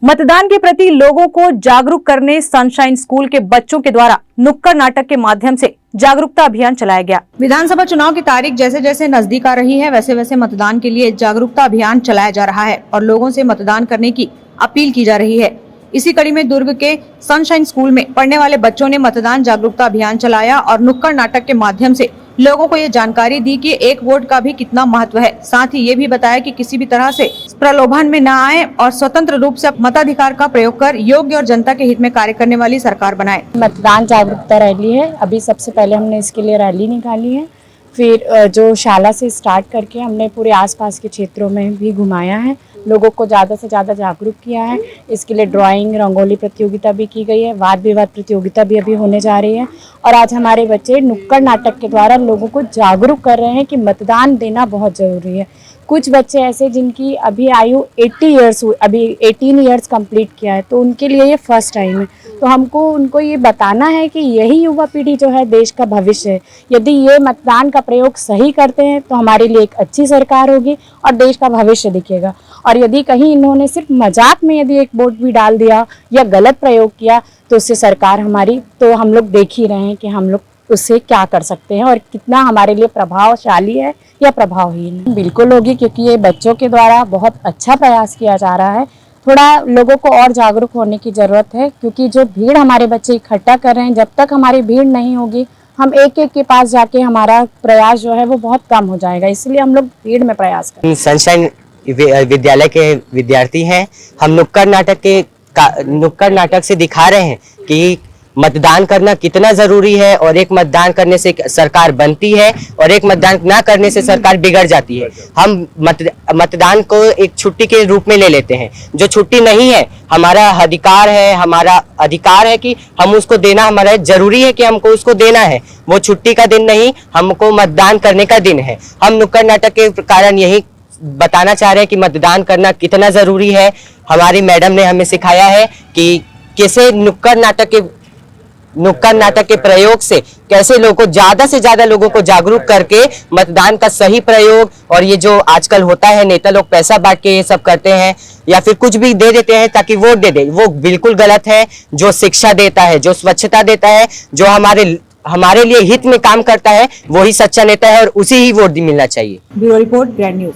मतदान के प्रति लोगों को जागरूक करने सनशाइन स्कूल के बच्चों के द्वारा नुक्कड़ नाटक के माध्यम से जागरूकता अभियान चलाया गया। विधानसभा चुनाव की तारीख जैसे जैसे नजदीक आ रही है वैसे वैसे मतदान के लिए जागरूकता अभियान चलाया जा रहा है और लोगों से मतदान करने की अपील की जा रही है। इसी कड़ी में दुर्ग के सनशाइन स्कूल में पढ़ने वाले बच्चों ने मतदान जागरूकता अभियान चलाया और नुक्कड़ नाटक के माध्यम से लोगों को ये जानकारी दी कि एक वोट का भी कितना महत्व है। साथ ही ये भी बताया कि किसी भी तरह से प्रलोभन में न आए और स्वतंत्र रूप से मताधिकार का प्रयोग कर योग्य और जनता के हित में कार्य करने वाली सरकार बनाए। मतदान जागरूकता रैली है। अभी सबसे पहले हमने इसके लिए रैली निकाली है, फिर जो शाला से स्टार्ट करके हमने पूरे आसपास के क्षेत्रों में भी घुमाया है, लोगों को ज़्यादा से ज़्यादा जागरूक किया है। इसके लिए ड्राइंग रंगोली प्रतियोगिता भी की गई है, वाद विवाद प्रतियोगिता भी अभी होने जा रही है और आज हमारे बच्चे नुक्कड़ नाटक के द्वारा लोगों को जागरूक कर रहे हैं कि मतदान देना बहुत ज़रूरी है। कुछ बच्चे ऐसे जिनकी अभी आयु 80 इयर्स हुई, अभी 18 इयर्स कंप्लीट किया है, तो उनके लिए ये फर्स्ट टाइम है। तो हमको उनको ये बताना है कि यही युवा पीढ़ी जो है देश का भविष्य है। यदि ये मतदान का प्रयोग सही करते हैं तो हमारे लिए एक अच्छी सरकार होगी और देश का भविष्य दिखेगा। और यदि कहीं इन्होंने सिर्फ मजाक में यदि एक वोट भी डाल दिया या गलत प्रयोग किया तो उससे सरकार हमारी, तो हम लोग देख ही रहे हैं कि हम लोग उससे क्या कर सकते हैं और कितना हमारे लिए प्रभावशाली है या प्रभावहीन है। बिल्कुल होगी, क्योंकि ये बच्चों के द्वारा बहुत अच्छा प्रयास किया जा रहा है। थोड़ा लोगों को और जागरूक होने की ज़रूरत है, क्योंकि जो भीड़ हमारे बच्चे इकट्ठा कर रहे हैं, जब तक हमारी भीड़ नहीं होगी हम एक एक के पास जाके हमारा प्रयास जो है वो बहुत कम हो जाएगा। इसलिए हम लोग भीड़ में प्रयास करें। सनशाइन विद्यालय के विद्यार्थी हैं। हम नुक्कड़ नाटक से दिखा रहे हैं कि मतदान करना कितना जरूरी है और एक मतदान करने से सरकार बनती है और एक मतदान ना करने से सरकार बिगड़ जाती है। हम मतदान को एक छुट्टी के रूप में ले लेते हैं, जो छुट्टी नहीं है। हमारा अधिकार है कि हम उसको देना, हमारा जरूरी है कि हमको उसको देना है। वो छुट्टी का दिन नहीं, हमको मतदान करने का दिन है। हम नुक्कड़ नाटक के कारण यही बताना चाह रहे हैं कि मतदान करना कितना जरूरी है। हमारी मैडम ने हमें सिखाया है कि कैसे नुक्कड़ नाटक के प्रयोग से कैसे लोगों को ज्यादा से ज्यादा लोगों को जागरूक करके मतदान का सही प्रयोग, और ये जो आजकल होता है नेता लोग पैसा बांट के ये सब करते हैं या फिर कुछ भी दे देते हैं ताकि वोट दे दे, वो बिल्कुल गलत है। जो शिक्षा देता है, जो स्वच्छता देता है, जो हमारे लिए हित में काम करता है, वही सच्चा नेता है और उसी ही वोट मिलना चाहिए। Bureau report, grand news.